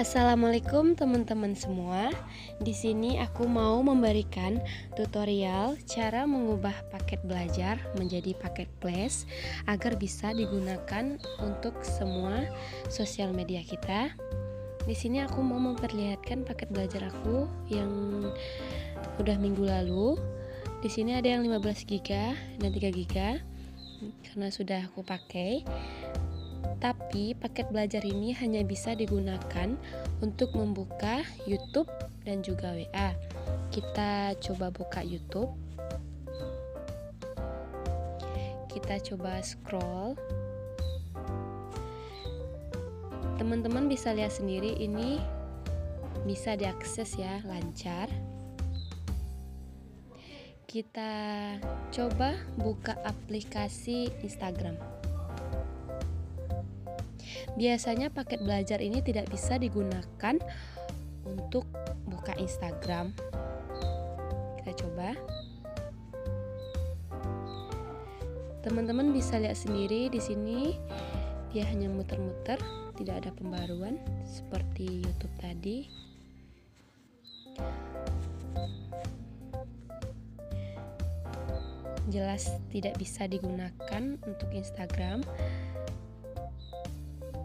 Assalamualaikum teman-teman semua. Di sini aku mau memberikan tutorial cara mengubah paket belajar menjadi paket flash agar bisa digunakan untuk semua sosial media kita. Di sini aku mau memperlihatkan paket belajar aku yang udah minggu lalu. Di sini ada yang 15 GB dan 3 GB karena sudah aku pakai. Tapi paket belajar ini hanya bisa digunakan untuk membuka YouTube dan juga WA. Kita coba buka YouTube. Kita coba scroll. Teman-teman bisa lihat sendiri ini bisa diakses ya, lancar. Kita coba buka aplikasi Instagram. Biasanya paket belajar ini tidak bisa digunakan untuk buka Instagram. Kita coba. Teman-teman bisa lihat sendiri di sini dia hanya muter-muter, tidak ada pembaruan seperti YouTube tadi. Jelas tidak bisa digunakan untuk Instagram.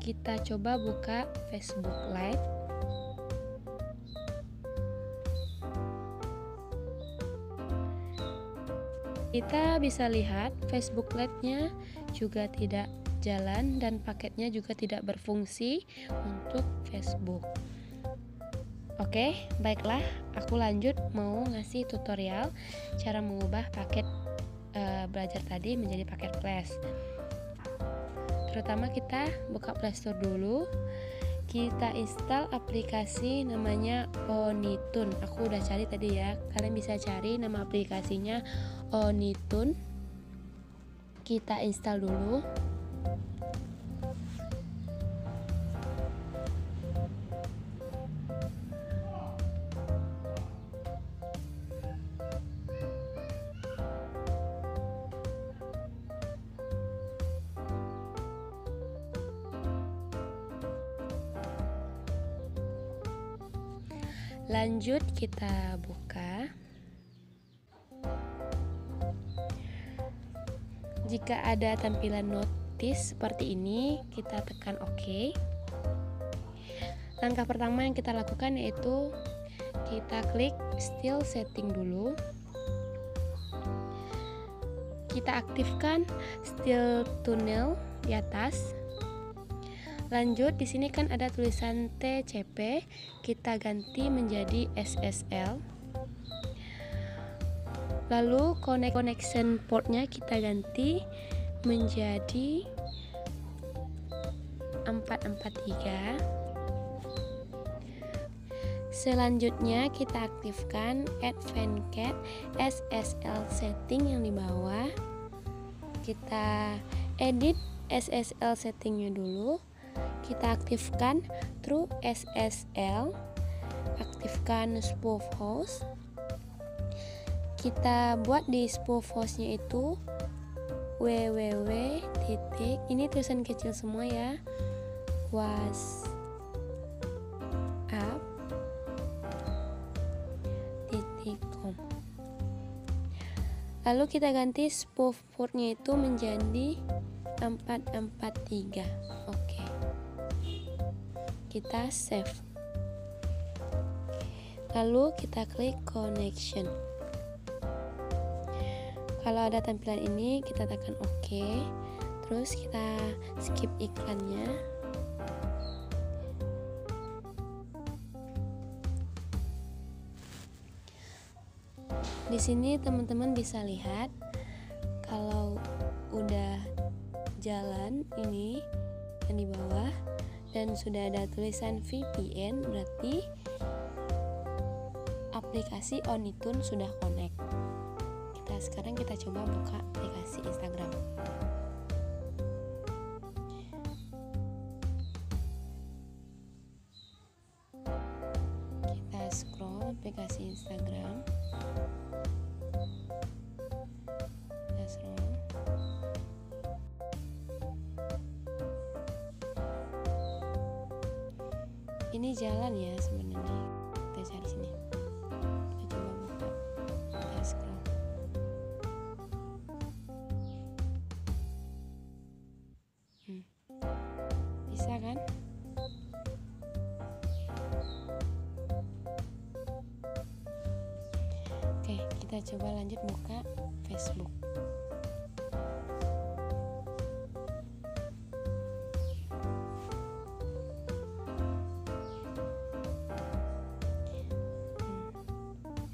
Kita coba buka Facebook Live. Kita bisa lihat Facebook Live-nya juga tidak jalan dan paketnya juga tidak berfungsi untuk Facebook. Oke, baiklah, aku lanjut mau ngasih tutorial cara mengubah paket belajar tadi menjadi paket flash. Terutama kita buka Playstore dulu. Kita install aplikasi namanya Onitune. Aku udah cari tadi ya. Kalian bisa cari nama aplikasinya Onitune. Kita install dulu. Lanjut kita buka. Jika ada tampilan notis seperti ini, kita tekan OK. Langkah pertama yang kita lakukan yaitu kita klik still setting dulu. Kita aktifkan still tunnel di atas. Lanjut, di sini kan ada tulisan TCP, kita ganti menjadi SSL. Lalu connection portnya kita ganti menjadi 443. Selanjutnya kita aktifkan Advanced SSL setting yang di bawah. Kita edit SSL settingnya dulu. Kita aktifkan True SSL, aktifkan spoof host. Kita buat di spoof hostnya itu www. Ini tulisan kecil semua ya. whatsapp.com. Lalu kita ganti spoof portnya itu menjadi 443. Oke. Kita save. Lalu kita klik connection. Kalau ada tampilan ini kita tekan OK. Terus kita skip iklannya. Di sini teman-teman bisa lihat kalau udah jalan ini yang di bawah dan sudah ada tulisan VPN, berarti aplikasi Onitune sudah connect. Sekarang kita coba buka aplikasi Instagram. Kita scroll aplikasi Instagram. Kita scroll. Ini jalan ya sebenarnya. Kita cari sini. Kita coba buka. Kita scroll. Bisa kan? Oke, kita coba lanjut buka Facebook.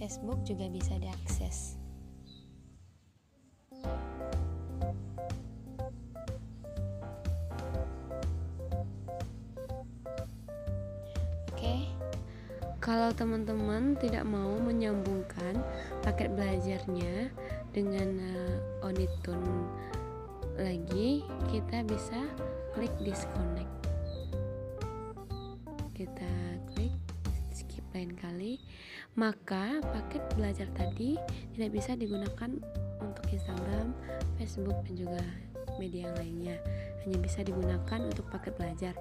Facebook juga bisa diakses. Oke, kalau teman-teman tidak mau menyambungkan paket belajarnya dengan Onitune lagi, kita bisa klik disconnect. Kita klik skip lain kali, maka paket belajar tadi tidak bisa digunakan untuk Instagram, Facebook, dan juga media yang lainnya. Hanya bisa digunakan untuk paket belajar.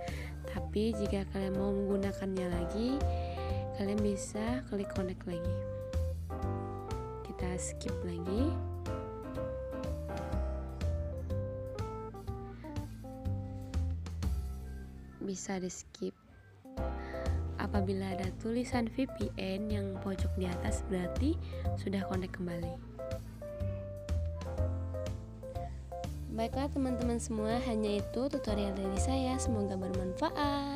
Tapi jika kalian mau menggunakannya lagi, kalian bisa klik connect lagi. Kita skip lagi. Bisa di skip. Apabila ada tulisan VPN yang pojok di atas, berarti sudah connect kembali. Baiklah teman-teman semua, hanya itu tutorial dari saya. Semoga bermanfaat.